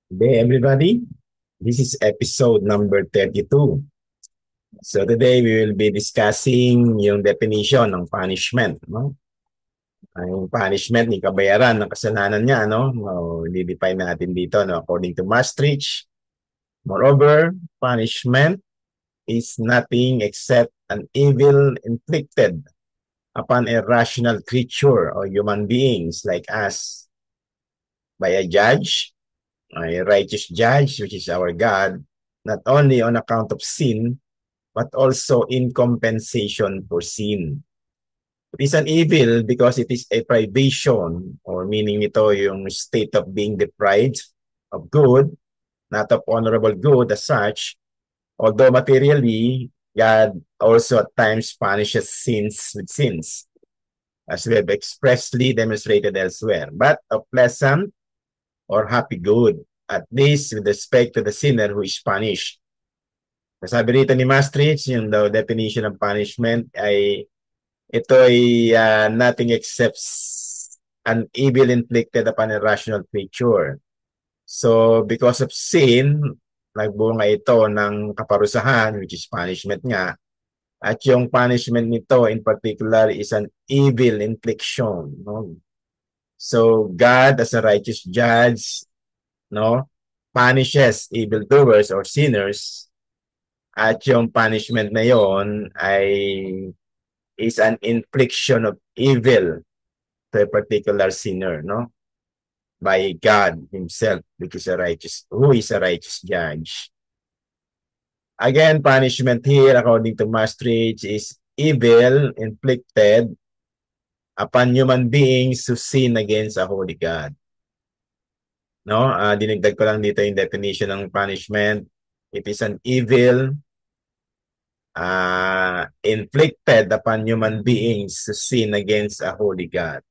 Good day, everybody. This is episode number 32. So today we will be discussing yung definition ng punishment. No? Yung punishment, yung kabayaran ng kasalanan niya. No? I-define natin dito no? According to Maastricht. Moreover, punishment is nothing except an evil inflicted upon a rational creature or human beings like us by a judge, a righteous judge, which is our God, not only on account of sin, but also in compensation for sin. It is an evil because it is a privation, or meaning ito yung state of being deprived of good, not of honorable good as such, although materially, God also at times punishes sins with sins, as we have expressly demonstrated elsewhere, but of pleasant or happy good, at least with respect to the sinner who is punished. Sabi rito ni Maastricht, yung the definition of punishment ay ito ay nothing except an evil inflicted upon a rational creature. So because of sin, nagbunga ito ng kaparusahan, which is punishment nga. At yung punishment nito in particular is an evil infliction. No? So God as a righteous judge, no, punishes evildoers or sinners, at yung punishment na yon ay is an infliction of evil to a particular sinner, no? By God himself, who is a righteous judge. Again, punishment here, according to Maastricht, is evil inflicted upon human beings who sin against a holy God. No? Dinagdag ko lang dito yung definition ng punishment. It is an evil inflicted upon human beings to sin against a holy God.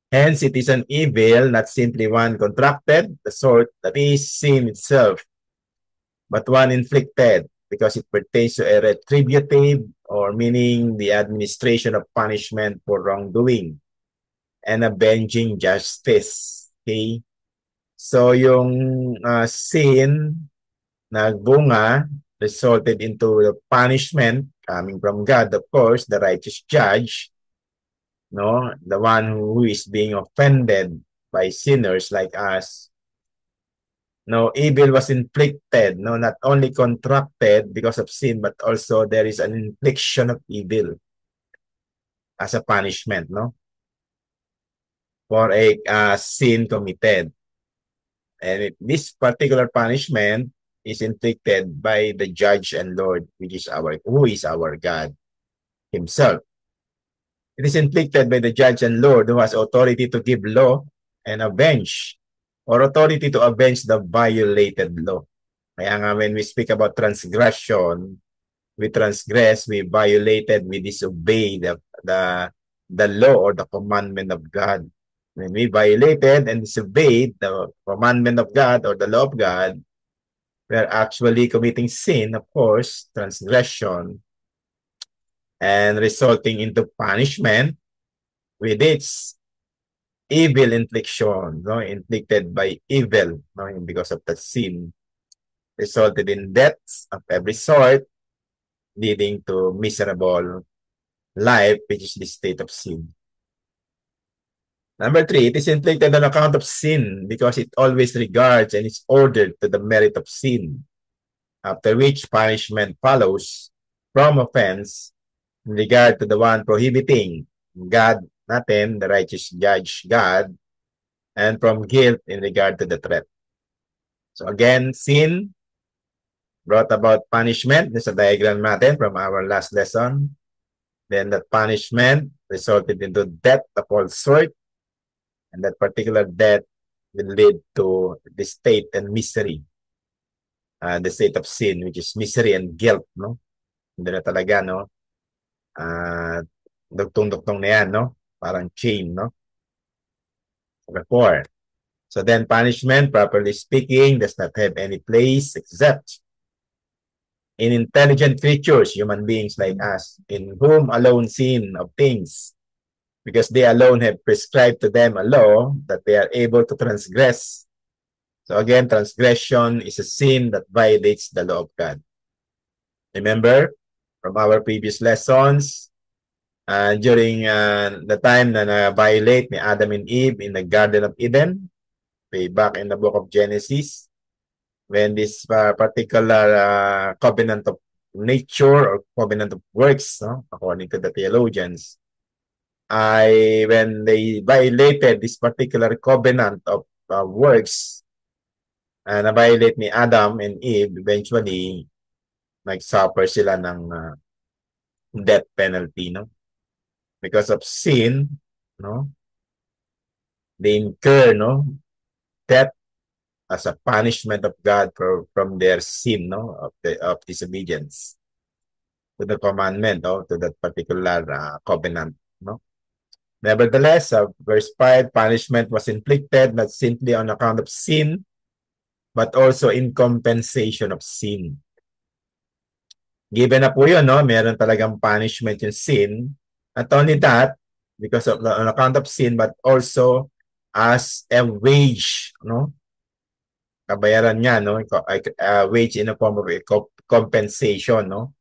Hence, it is an evil, not simply one contracted, the sort that is sin itself, but one inflicted, because it pertains to a retributive, or meaning the administration of punishment for wrongdoing and avenging justice. Okay? So, yung sin nagbunga resulted into the punishment coming from God, of course, the righteous judge, no, the one who is being offended by sinners like us. No, evil was inflicted, no, not only contracted because of sin, but also there is an infliction of evil as a punishment, no, for a sin committed. And this particular punishment is inflicted by the judge and Lord, who is our God himself. It is inflicted by the judge and Lord who has authority to give law and avenge, or authority to avenge the violated law. Kaya nga when we speak about transgression, we transgress, we violated, we disobey the law or the commandment of God. When we violated and disobeyed the commandment of God or the law of God, we are actually committing sin, of course, transgression, and resulting into punishment with its evil infliction, no, inflicted by evil, no, because of the sin, resulted in deaths of every sort, leading to miserable life, which is the state of sin. Number 3, it is inflicted on account of sin because it always regards and is ordered to the merit of sin, after which punishment follows from offense in regard to the one prohibiting, God natin, the righteous judge God, and from guilt in regard to the threat. So again, sin brought about punishment. This is a diagram natin from our last lesson. Then that punishment resulted into death of all sort, and that particular death will lead to the state and misery, the state of sin, which is misery and guilt, no? Hindi na talaga, no? Dugtong-dugtong na yan, no? Parang chain, no? Before. So then punishment, properly speaking, does not have any place except in intelligent creatures, human beings like us, in whom alone sin obtains, because they alone have prescribed to them a law that they are able to transgress So again, transgression is a sin that violates the law of God. Remember from our previous lessons, during the time na na-violate ni Adam and Eve in the Garden of Eden, way back in the book of Genesis, when this particular covenant of nature or covenant of works, no, according to the theologians, when they violated this particular covenant of works, na-violate ni Adam and Eve, eventually, nag-suffer sila ng death penalty, no? Because of sin, no? They incur, no, death as a punishment of God from their sin, no, of disobedience to the commandment, no, to that particular covenant, no. Nevertheless, verse 5, punishment was inflicted not simply on account of sin, but also in compensation of sin. Given na po yun, no, meron talagang punishment yung sin. Not only that, because of on account of sin, but also as a wage, no, kabayaran niya, no, wage in a form of compensation, no.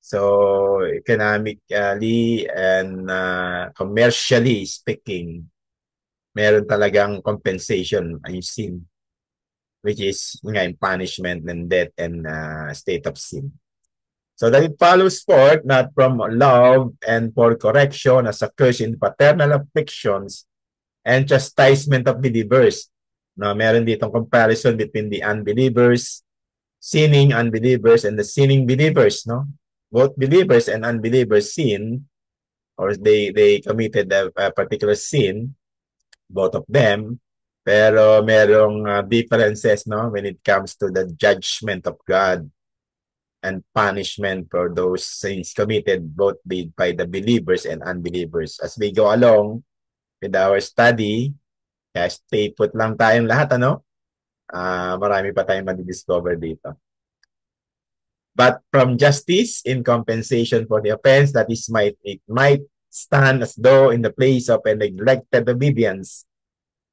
So economically and commercially speaking, meron talagang compensation ay sin, which is ngayon punishment and death and state of sin. So that it follows forth not from love and for correction as occurs in paternal afflictions and chastisement of believers. No, meron ditong comparison between the unbelievers, sinning unbelievers, and the sinning believers. No, both believers and unbelievers sin, or they committed a particular sin, both of them. Pero merong differences, no, when it comes to the judgment of God and punishment for those sins committed both by the believers and unbelievers. As we go along with our study, kaya stay put lang tayong lahat, ano? Marami pa tayong madidiscover dito. But from justice in compensation for the offense, that is, it might stand as though in the place of a neglected obedience.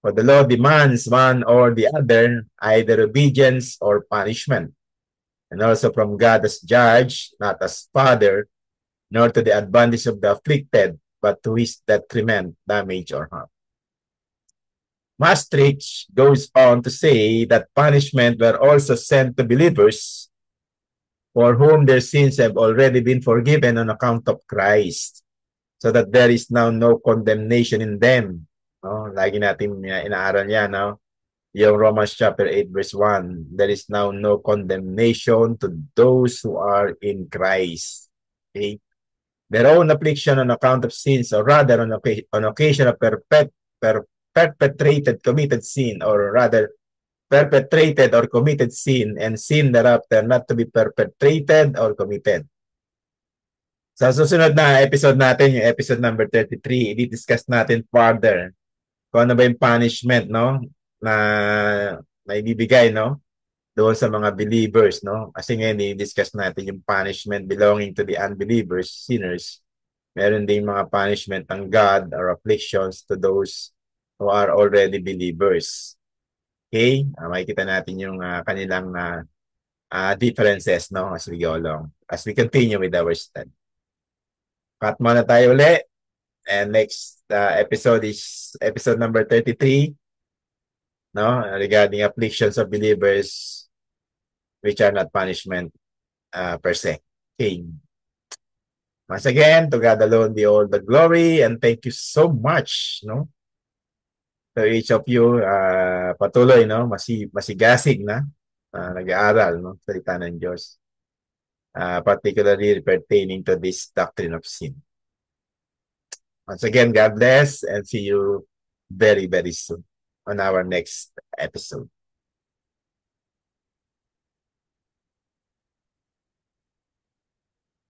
For the law demands one or the other, either obedience or punishment. And also from God as judge, not as father, nor to the advantage of the afflicted, but to his detriment, damage, or harm. Maastricht goes on to say that punishment were also sent to believers for whom their sins have already been forgiven on account of Christ, so that there is now no condemnation in them. No? Lagi natin inaaral yan, no? Yung Romans chapter 8 verse 1, there is now no condemnation to those who are in Christ. Okay? Their own affliction on account of sins, or rather on occasion of perpetrated committed sin, or rather perpetrated or committed sin, and sin thereafter not to be perpetrated or committed. Sa susunod na episode natin, yung episode number 33, i-discuss natin further kung ano ba yung punishment, no, na ibibigay, no, doon sa mga believers, no? Kasi ngayon i-discuss natin yung punishment belonging to the unbelievers, sinners. Meron ding mga punishment ng God or afflictions to those who are already believers. Okay? Makikita natin yung kanilang differences, no, as we go along, as we continue with our study. Cut muna tayo ulit. And next episode is episode number 33, no, regarding afflictions of believers which are not punishment per se. Okay. Once again, to God alone be all the glory, and thank you so much, no, to each of you. Patuloy, no, masigasig na nag-aaral, no, salita ng Diyos, particularly pertaining to this doctrine of sin. Once again, God bless, and see you very, very soon on our next episode.